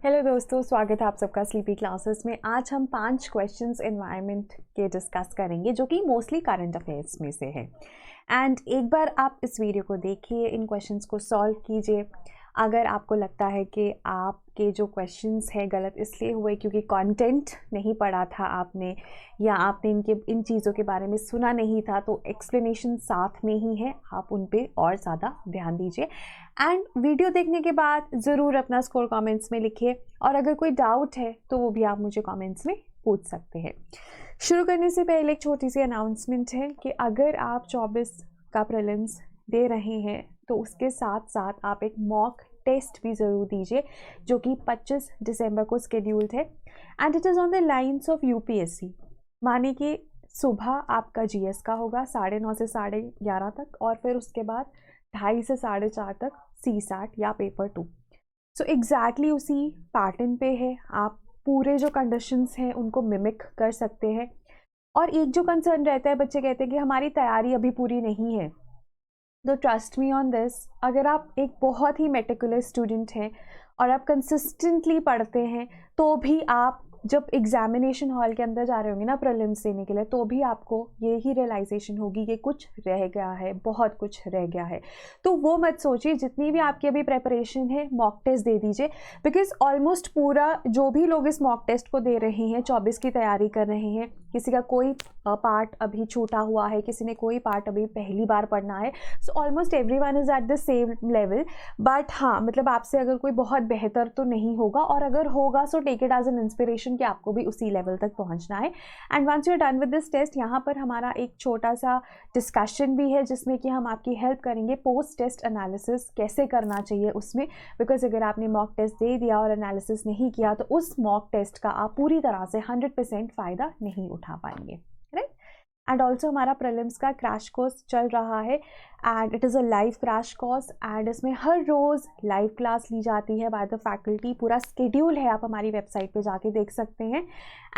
Hello दोस्तों, स्वागत है आप सबका स्लीपी क्लासेस में। आज हम 5 क्वेश्चंस एनवायरनमेंट के डिस्कस करेंगे जो कि मोस्टली करंट अफेयर्स में से है। एंड एक बार आप इस वीडियो को देखिए, इन क्वेश्चंस को सॉल्व कीजिए। अगर आपको लगता है कि आपके जो क्वेश्चंस हैं गलत इसलिए हुए क्योंकि कंटेंट नहीं पढ़ा था आपने, या आपने इन चीज़ों के बारे में सुना नहीं था, तो एक्सप्लेनेशन साथ में ही है, आप उन पे और ज़्यादा ध्यान दीजिए। एंड वीडियो देखने के बाद ज़रूर अपना स्कोर कमेंट्स में लिखिए, और अगर कोई डाउट है तो वो भी आप मुझे कमेंट्स में पूछ सकते हैं। शुरू करने से पहले एक छोटी सी अनाउंसमेंट है कि अगर आप 24 का प्रीलिम्स दे रहे हैं तो उसके साथ साथ आप एक मॉक टेस्ट भी ज़रूर दीजिए जो कि 25 दिसंबर को शेड्यूल्ड है। And it is on the lines of UPSC. माने कि सुबह आपका जीएस का होगा 9:30 से 11:30 तक, और फिर उसके बाद 2:30 से 4:30 तक CSAT या पेपर 2। सो एग्जैक्टली उसी पैटर्न पे है। आप पूरे जो कंडीशंस हैं उनको मिमिक कर सकते हैं। और एक जो कंसर्न रहता है, बच्चे कहते हैं कि हमारी तैयारी अभी पूरी नहीं है, तो ट्रस्ट मी ऑन दिस, अगर आप एक बहुत ही मेटिकुलस स्टूडेंट हैं और आप कंसिस्टेंटली पढ़ते हैं तो भी आप जब एग्जामिनेशन हॉल के अंदर जा रहे होंगे ना प्रीलिम्स देने के लिए, तो भी आपको ये ही रियलाइजेशन होगी कि कुछ रह गया है, बहुत कुछ रह गया है। तो वो मत सोचिए, जितनी भी आपकी अभी प्रेपरेशन है मॉक टेस्ट दे दीजिए, बिकॉज ऑलमोस्ट पूरा जो भी लोग इस मॉक टेस्ट को दे रहे हैं 24 की तैयारी कर रहे हैं, किसी का कोई पार्ट अभी छूटा हुआ है, किसी ने कोई पार्ट अभी पहली बार पढ़ना है। So almost everyone is at the same level. But हाँ, मतलब आपसे अगर कोई बहुत बेहतर तो नहीं होगा, और अगर होगा so take it as an inspiration कि आपको भी उसी लेवल तक पहुंचना है। And once you are done with this test, यहाँ पर हमारा एक छोटा सा डिस्कशन भी है जिसमें कि हम आपकी हेल्प करेंगे पोस्ट टेस्ट एनालिसिस कैसे करना चाहिए उसमें। बिकॉज अगर आपने मॉक टेस्ट दे दिया और एनालिसिस नहीं किया तो उस मॉक टेस्ट का आप पूरी तरह से 100% फ़ायदा नहीं उठा पाएंगे, राइट। एंड ऑल्सो हमारा प्रीलिम्स का क्रैश कोर्स चल रहा है, and it is a live crash course, and इसमें हर रोज़ लाइव क्लास ली जाती है बाय द फैकल्टी। पूरा स्केड्यूल है, आप हमारी वेबसाइट पे जाके देख सकते हैं।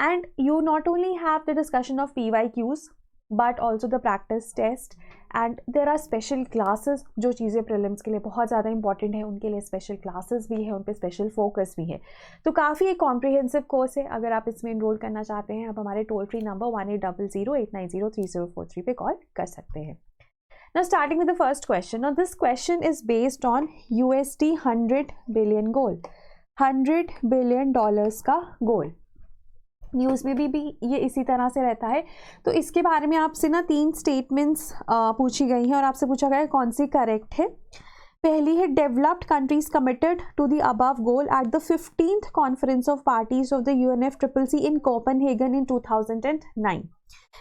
And you not only have the discussion of PYQs but also the practice test, and there are special classes. जो चीज़ें प्रीलिम्स के लिए बहुत ज़्यादा इंपॉर्टेंट है उनके लिए स्पेशल क्लासेस भी है, उन पर स्पेशल फोकस भी है। तो काफ़ी एक कॉम्प्रिहेंसिव कोर्स है। अगर आप इसमें इनरोल करना चाहते हैं, आप हमारे टोल फ्री नंबर 1800890303 पे कॉल कर सकते हैं। Now starting with the first question. Now this question is based on USD 100 billion goal, $100 billion का गोल। न्यूज़ में भी ये इसी तरह से रहता है। तो इसके बारे में आपसे ना 3 स्टेटमेंट्स पूछी गई हैं और आपसे पूछा गया है कौन सी करेक्ट है। पहली है, developed countries committed to the above goal at the 15th conference of parties of the UNFCCC in Copenhagen in 2009.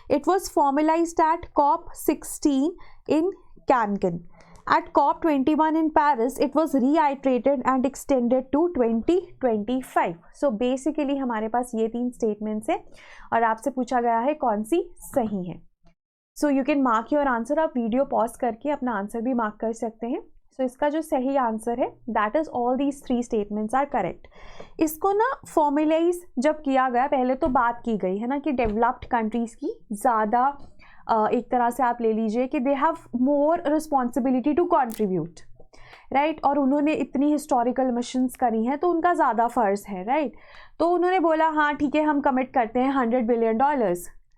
It was formalized at COP16 in Cancun. At COP21 in Paris, it was reiterated and extended to 2025. So basically हमारे पास ये 3 statements हैं और आपसे पूछा गया है कौन सी सही है। So you can mark your answer. आप वीडियो पॉज करके अपना आंसर भी मार्क कर सकते हैं। सो इसका जो सही आंसर है that is all these 3 statements are correct. इसको ना फॉर्मुलाइज जब किया गया, पहले तो बात की गई है ना कि डेवलप्ड कंट्रीज़ की ज़्यादा एक तरह से आप ले लीजिए कि they have more responsibility to contribute, right. और उन्होंने इतनी हिस्टोरिकल मिशंस करी हैं तो उनका ज़्यादा फ़र्ज है, राइट। तो उन्होंने बोला हाँ ठीक है, हम कमिट करते हैं $100 बिलियन,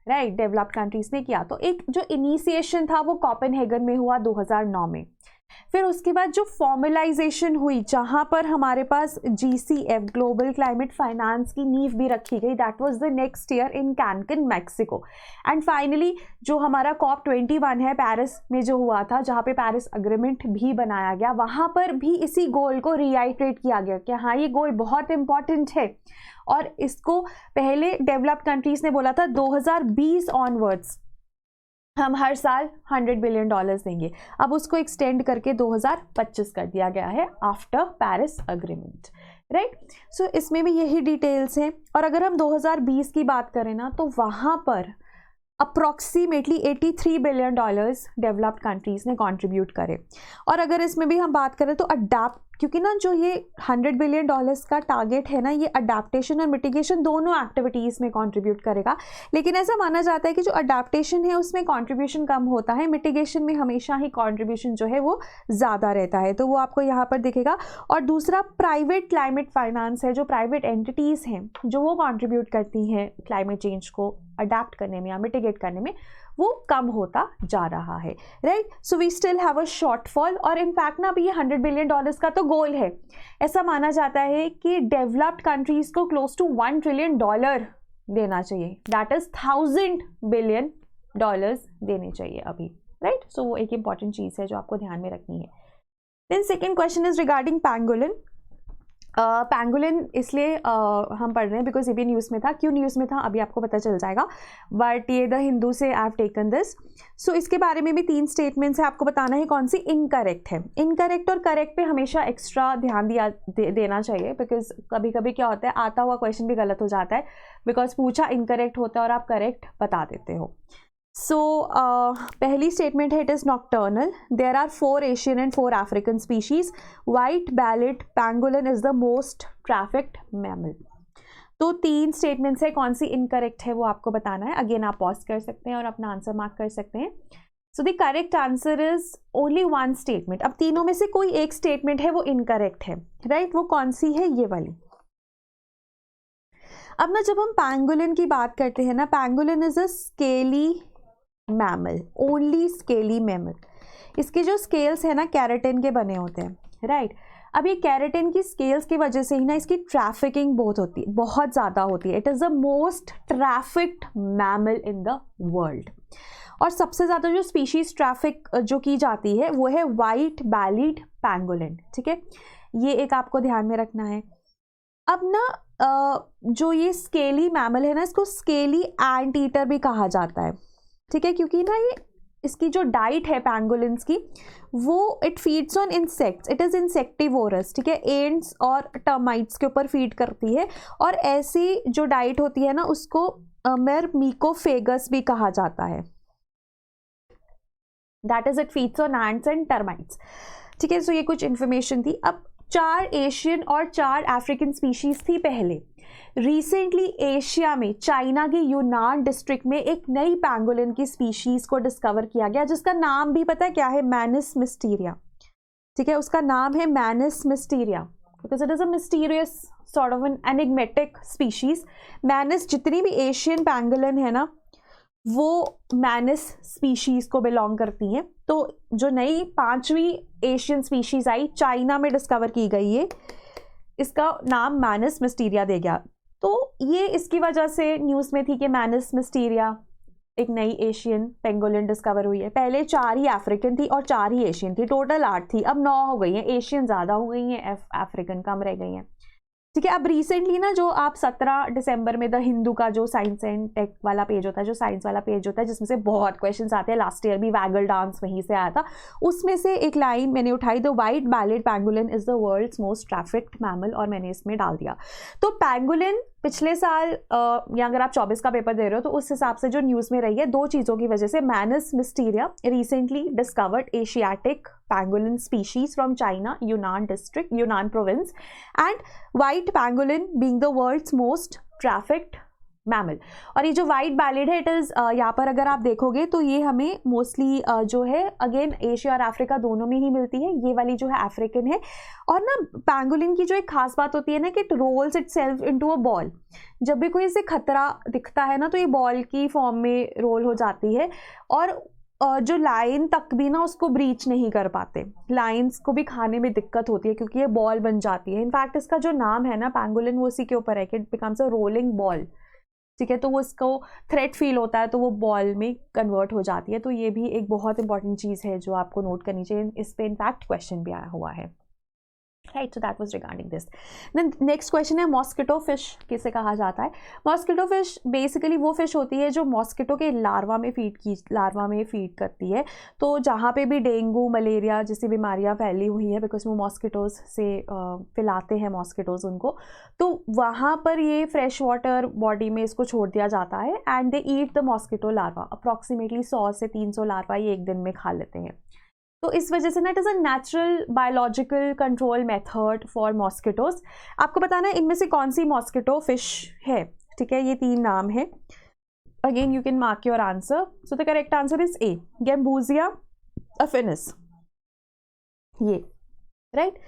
राइट। डेवलप्ड कंट्रीज़ ने किया। तो एक जो इनिशिएशन था वो कोपेनहेगन में हुआ 2009 में। फिर उसके बाद जो फॉर्मलाइजेशन हुई, जहाँ पर हमारे पास GCF ग्लोबल क्लाइमेट फाइनेंस की नींव भी रखी गई, that was the next year in कैनकन Mexico. And finally जो हमारा COP21 है पेरिस में जो हुआ था, जहाँ पे पेरिस अग्रीमेंट भी बनाया गया, वहाँ पर भी इसी गोल को रीआइट्रेट किया गया कि हाँ ये गोल बहुत इंपॉर्टेंट है। और इसको पहले डेवलप्ड कंट्रीज ने बोला था 2020 ऑनवर्ड्स हम हर साल $100 बिलियन देंगे। अब उसको एक्सटेंड करके 2025 कर दिया गया है आफ्टर पेरिस अग्रीमेंट, राइट। सो इसमें भी यही डिटेल्स हैं। और अगर हम 2020 की बात करें ना, तो वहाँ पर अप्रॉक्सीमेटली $83 बिलियन डेवलप्ड कंट्रीज़ ने कंट्रीब्यूट करे। और अगर इसमें भी हम बात करें तो क्योंकि ना जो ये $100 बिलियन का टारगेट है ना, ये अडेप्टेशन और मिटिगेशन दोनों एक्टिविटीज़ में कंट्रीब्यूट करेगा। लेकिन ऐसा माना जाता है कि जो अडेप्टेशन है उसमें कंट्रीब्यूशन कम होता है, मिटिगेशन में हमेशा ही कंट्रीब्यूशन जो है वो ज़्यादा रहता है। तो वो आपको यहाँ पर दिखेगा। और दूसरा प्राइवेट क्लाइमेट फाइनेंस है, जो प्राइवेट एंटिटीज़ हैं जो वो कंट्रीब्यूट करती हैं क्लाइमेट चेंज को अडेप्ट करने में या मिटिगेट करने में, वो कम होता जा रहा है, right. So we still have a shortfall. और इनफैक्ट ना अभी ये $100 बिलियन का तो गोल है। ऐसा माना जाता है कि डेवलप्ड कंट्रीज को क्लोज टू $1 ट्रिलियन देना चाहिए, दैट इज $1000 बिलियन देने चाहिए अभी, राइट। सो वो एक इंपॉर्टेंट चीज़ है जो आपको ध्यान में रखनी है। Then second question is regarding pangolin. Pangolin इसलिए हम पढ़ रहे हैं बिकॉज ये भी न्यूज़ में था। क्यों न्यूज़ में था अभी आपको पता चल जाएगा, बट ये द हिंदू से आई हैव टेकन दिस। सो इसके बारे में भी 3 स्टेटमेंट्स है, आपको बताना है कौन सी इनकरेक्ट है। इनकरेक्ट और करेक्ट पे हमेशा एक्स्ट्रा ध्यान देना चाहिए, बिकॉज कभी कभी क्या होता है, आता हुआ क्वेश्चन भी गलत हो जाता है बिकॉज पूछा इनकरेक्ट होता है और आप करेक्ट बता देते हो। सो पहली स्टेटमेंट है, it is nocturnal. There are 4 Asian and 4 African species. White bellied pangolin is the most trafficked mammal. तो 3 स्टेटमेंट्स है, कौन सी इनकरेक्ट है वो आपको बताना है। अगेन आप पॉज कर सकते हैं और अपना आंसर मार्क कर सकते हैं। सो the correct answer is only 1 statement. अब तीनों में से कोई एक स्टेटमेंट है वो इनकरेक्ट है, राइट। वो कौन सी है, ये वाली। अब ना जब हम पैंगोलिन की बात करते हैं ना, pangolin is a scaly mammal, only scaly mammal. इसके जो स्केल्स है ना कैरेटिन के बने होते हैं, राइट। अब ये कैरेटिन की स्केल्स की वजह से ही ना इसकी ट्रैफिकिंग बहुत ज़्यादा होती है। It is the most trafficked mammal in the world. और सबसे ज़्यादा जो स्पीशीज ट्रैफिक जो की जाती है वो है वाइट बैलीड पैंगोलिन, ठीक है। ये एक आपको ध्यान में रखना है। अब ना जो ये स्केली मैमल है ना, इसको स्केली एंट ईटर भी कहा जाता है, ठीक है। क्योंकि ना ये इसकी जो डाइट है पैंगोलिन्स की, वो it feeds on insects, it is insectivorous, ठीक है। एंट्स और टर्माइट्स के ऊपर फीड करती है। और ऐसी जो डाइट होती है ना उसको मेरमिकोफेगस भी कहा जाता है, that is it feeds on ants and termites, ठीक है। सो ये कुछ इन्फॉर्मेशन थी। अब 4 एशियन और 4 अफ्रीकन स्पीशीज थी पहले। रिसेंटली एशिया में चाइना के यूनान डिस्ट्रिक्ट में एक नई पैंगोलिन की स्पीशीज को डिस्कवर किया गया, जिसका नाम भी पता है क्या है, मैनिस मिस्टीरिया, ठीक है। उसका नाम है Manis mysteria because it is a mysterious sort of an enigmatic species. Manis, जितनी भी एशियन पैंगोलिन है ना वो मैनिस स्पीशीज को बिलोंग करती हैं। तो जो नई 5वीं एशियन स्पीशीज आई, चाइना में डिस्कवर की गई है, इसका नाम मैनिस मिस्टीरिया दे गया। तो ये इसकी वजह से न्यूज़ में थी कि मैनिस मिस्टीरिया एक नई एशियन पेंगोलिन डिस्कवर हुई है। पहले 4 ही अफ्रीकन थी और 4 ही एशियन थी, टोटल 8 थी, अब 9 हो गई हैं। एशियन ज़्यादा हो गई हैं, अफ्रीकन कम रह गई हैं, ठीक है। अब रिसेंटली ना जो आप 17 दिसंबर में द हिंदू का जो साइंस एंड टेक वाला पेज होता है, जो साइंस वाला पेज होता है जिसमें से बहुत क्वेश्चंस आते हैं, लास्ट ईयर भी वैगल डांस वहीं से आया था, उसमें से एक लाइन मैंने उठाई, the white bellied pangolin is the world's most trafficked mammal, और मैंने इसमें डाल दिया। तो पैंगोलिन पिछले साल या अगर आप 24 का पेपर दे रहे हो तो उस हिसाब से जो न्यूज़ में रही है, 2 चीज़ों की वजह से, Manis mysteria recently discovered Asiatic pangolin species from China, Yunnan district, Yunnan province, and white pangolin being the world's most trafficked mammal. और ये जो वाइट बैलेट है, इट इज़ यहाँ पर अगर आप देखोगे तो ये हमें मोस्टली जो है अगेन एशिया और अफ्रीका दोनों में ही मिलती है। ये वाली जो है अफ्रीकन है। और ना पैंगोलिन की जो एक खास बात होती है ना कि it rolls itself into a ball. जब भी कोई इसे खतरा दिखता है ना तो ये बॉल की फॉर्म में रोल हो जाती है, और जो लाइन तक भी ना उसको ब्रीच नहीं कर पाते, लाइन्स को भी खाने में दिक्कत होती है क्योंकि ये बॉल बन जाती है। इनफैक्ट इसका जो नाम है ना पैंगोलिन, वो उसी के ऊपर है कि it becomes a rolling ball, ठीक है। तो वो इसको थ्रेट फील होता है तो वो बॉल में कन्वर्ट हो जाती है। तो ये भी एक बहुत इंपॉर्टेंट चीज़ है जो आपको नोट करनी चाहिए। इस पे इनफैक्ट क्वेश्चन भी आया हुआ है, right. So that was regarding this. Then next question है मॉस्किटो फिश किसे कहा जाता है। मॉस्किटो फिश बेसिकली वो फिश होती है जो मॉस्किटो के लार्वा में फीड करती है। तो जहाँ पे भी डेंगू मलेरिया जैसी बीमारियाँ फैली हुई है, बिकॉज वो मॉस्किटोज से फैलाते हैं मॉस्किटोज उनको, तो वहाँ पर ये फ्रेश वाटर बॉडी में इसको छोड़ दिया जाता है and they eat the mosquito larva. Approximately 100 से 300 लार्वा ये एक दिन में खा लेते हैं। तो इस वजह से ना it is a natural biological control method for mosquitoes. आपको बताना है इनमें से कौन सी मॉस्किटो फिश है, ठीक है, ये 3 नाम है। Again you can mark your answer. So the correct answer is A, Gambusia affinis, ये राइट।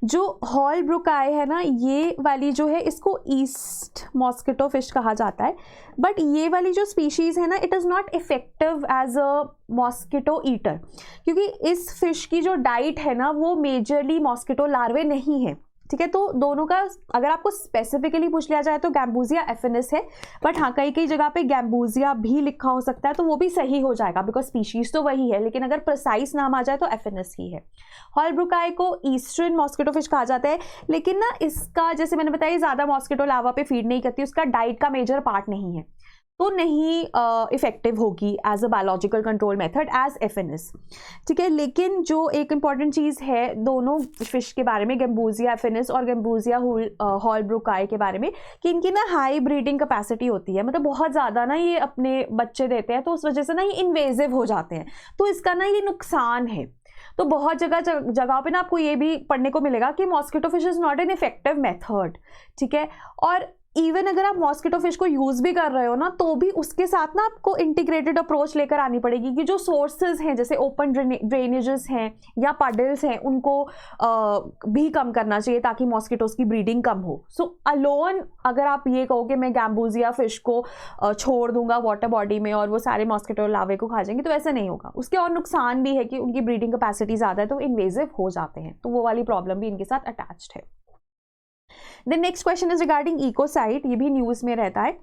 जो हॉलब्रुकाई है ना, ये वाली जो है इसको ईस्ट मॉस्किटो फिश कहा जाता है, बट ये वाली जो स्पीशीज़ है ना, it is not effective as a mosquito eater, क्योंकि इस फिश की जो डाइट है ना वो मेजरली मॉस्किटो लार्वे नहीं है, ठीक है। तो दोनों का अगर आपको स्पेसिफिकली पूछ लिया जाए तो गैम्बूजिया एफिनिस है, बट हाँ कई कई जगह पे गैम्बूजिया भी लिखा हो सकता है, तो वो भी सही हो जाएगा बिकॉज स्पीशीज तो वही है, लेकिन अगर प्रिसाइज नाम आ जाए तो एफिनिस ही है। हॉलब्रुकाई को ईस्टर्न मॉस्किटो फिश कहा जाता है, लेकिन ना इसका जैसे मैंने बताया ज़्यादा मॉस्किटो लावा पे फीड नहीं करती, उसका डाइट का मेजर पार्ट नहीं है, तो नहीं इफेक्टिव होगी as a biological control method as affinis, ठीक है। लेकिन जो एक इंपॉर्टेंट चीज़ है दोनों फिश के बारे में, गैम्बूजिया एफिनिस और गैम्बूजिया हॉलब्रुकाई के बारे में, कि इनकी ना हाई ब्रीडिंग कैपेसिटी होती है, मतलब बहुत ज़्यादा ना ये अपने बच्चे देते हैं, तो उस वजह से ना ये इन्वेजिव हो जाते हैं, तो इसका ना ये नुकसान है। तो बहुत जगह पे ना आपको ये भी पढ़ने को मिलेगा कि mosquito fish is not an effective method, ठीक है। और इवन अगर आप मॉस्किटो फिश को यूज़ भी कर रहे हो ना, तो भी उसके साथ ना आपको इंटीग्रेटेड अप्रोच लेकर आनी पड़ेगी कि जो सोर्सेज हैं जैसे ओपन ड्रेनेजेस हैं या पडल्स हैं, उनको भी कम करना चाहिए ताकि मॉस्किटोज की ब्रीडिंग कम हो। सो अलोन अगर आप ये कहो कि मैं गैम्बूजिया फिश को छोड़ दूंगा वाटर बॉडी में और वो सारे मॉस्किटो लावे को खा जाएंगे, तो ऐसा नहीं होगा। उसके और नुकसान भी है कि उनकी ब्रीडिंग कैपेसिटी ज़्यादा है, तो इन्वेजिव हो जाते हैं, तो वो वाली प्रॉब्लम भी इनके साथ अटैच्ड है। The next question is regarding ecocide, ये भी न्यूज़ में रहता है।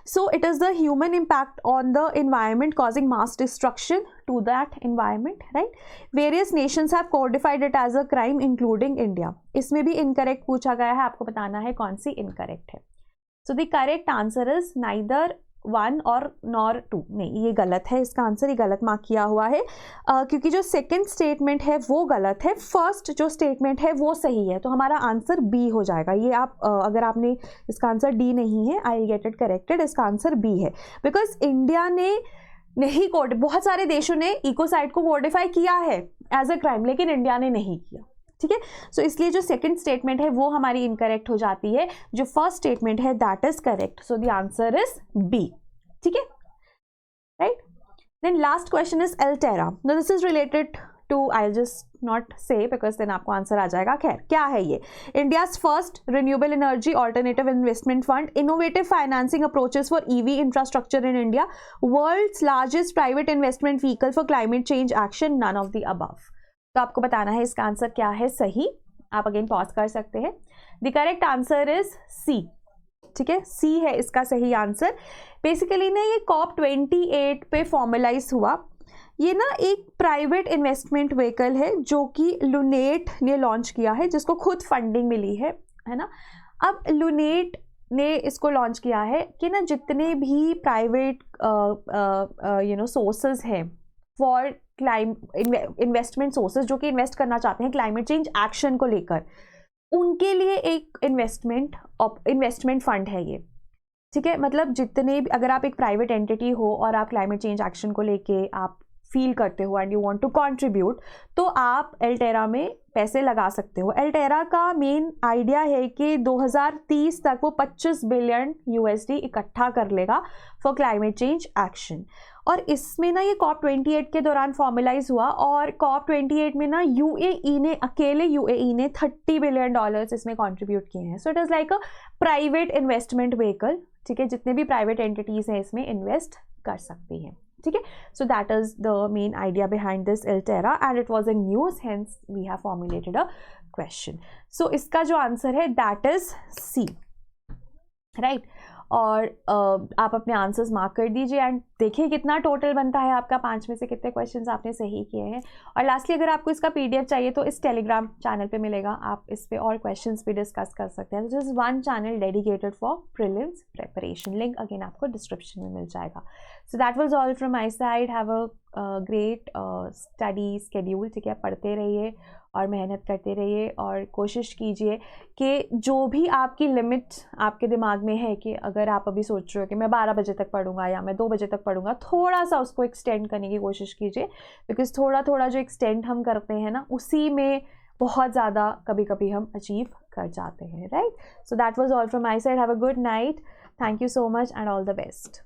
So it is the human impact on the environment causing mass destruction to that environment, right? Various nations have codified it as a crime including India. इसमें भी incorrect पूछा गया है, आपको बताना है कौन सी incorrect है। So the correct answer is neither 1 और नॉर 2, नहीं ये गलत है, इसका आंसर ही गलत मार्क किया हुआ है, क्योंकि जो सेकंड स्टेटमेंट है वो गलत है, फर्स्ट जो स्टेटमेंट है वो सही है, तो हमारा आंसर बी हो जाएगा। ये आप अगर आपने इसका आंसर डी नहीं है, I will get it corrected, इसका आंसर बी है, बिकॉज इंडिया ने नहीं कोड, बहुत सारे देशों ने इकोसाइड को कोडिफाई किया है एज अ क्राइम, लेकिन इंडिया ने नहीं किया, ठीक है। सो इसलिए जो सेकंड स्टेटमेंट है वो हमारी इनकरेक्ट हो जाती है, जो फर्स्ट स्टेटमेंट है that is correct, so the answer is B, ठीक है, right. Then last question is Alterra. Now this is related to, I will just not say because then आपको आंसर आ जाएगा। खैर क्या है ये? India's first renewable energy alternative investment fund, innovative financing approaches for EV infrastructure in India, world's largest private investment vehicle for climate change action, none of the above. तो आपको बताना है इसका आंसर क्या है सही। आप अगेन पॉज कर सकते हैं। The correct answer is C, ठीक है, सी है इसका सही आंसर। बेसिकली ना ये COP28 पे फॉर्मलाइज हुआ। ये ना एक प्राइवेट इन्वेस्टमेंट व्हीकल है जो कि लुनेट ने लॉन्च किया है, जिसको खुद फंडिंग मिली है ना। अब लुनेट ने इसको लॉन्च किया है कि ना जितने भी प्राइवेट सोर्सेज हैं फॉर इन्वेस्टमेंट सोर्सेज जो कि इन्वेस्ट करना चाहते हैं क्लाइमेट चेंज एक्शन को लेकर, उनके लिए एक इन्वेस्टमेंट फंड है ये, ठीक है। मतलब जितने भी, अगर आप एक प्राइवेट एंटिटी हो और आप क्लाइमेट चेंज एक्शन को लेके आप फील करते हो and you want to contribute, तो आप एल्टेरा में पैसे लगा सकते हो। एल्टेरा का मेन आइडिया है कि 2030 तक वो 25 बिलियन USD इकट्ठा कर लेगा फॉर क्लाइमेट चेंज एक्शन। और इसमें ना ये COP28 के दौरान फॉर्मलाइज हुआ, और COP28 में ना UAE ने अकेले $30 बिलियन इसमें कंट्रीब्यूट किए हैं। So it is like a private investment vehicle, ठीक है, जितने भी प्राइवेट एंटिटीज़ हैं इसमें इन्वेस्ट कर सकती हैं, ठीक है। So that is the main idea behind this Alterra and it was in news, hence we have formulated a question. So इसका जो आंसर है दैट इज सी, राइट। और आप अपने आंसर्स मार्क कर दीजिए एंड देखिए कितना टोटल बनता है आपका, 5 में से कितने क्वेश्चंस आपने सही किए हैं। और लास्टली अगर आपको इसका PDF चाहिए तो इस टेलीग्राम चैनल पे मिलेगा, आप इस पे और क्वेश्चंस भी डिस्कस कर सकते हैं। This is one channel dedicated for prelims preparation, link again आपको डिस्क्रिप्शन में मिल जाएगा। सो that was all from my side. Have a great study schedule, ठीक है। पढ़ते रहिए और मेहनत करते रहिए और कोशिश कीजिए कि जो भी आपकी लिमिट आपके दिमाग में है कि अगर आप अभी सोच रहे हो कि मैं 12 बजे तक पढ़ूंगा या मैं 2 बजे तक पढ़ूंगा, थोड़ा सा उसको एक्सटेंड करने की कोशिश कीजिए, बिकॉज थोड़ा थोड़ा जो एक्सटेंड हम करते हैं ना, उसी में बहुत ज़्यादा कभी कभी हम अचीव कर जाते हैं, right. So that was all from my side. Have a good night, thank you so much and all the best.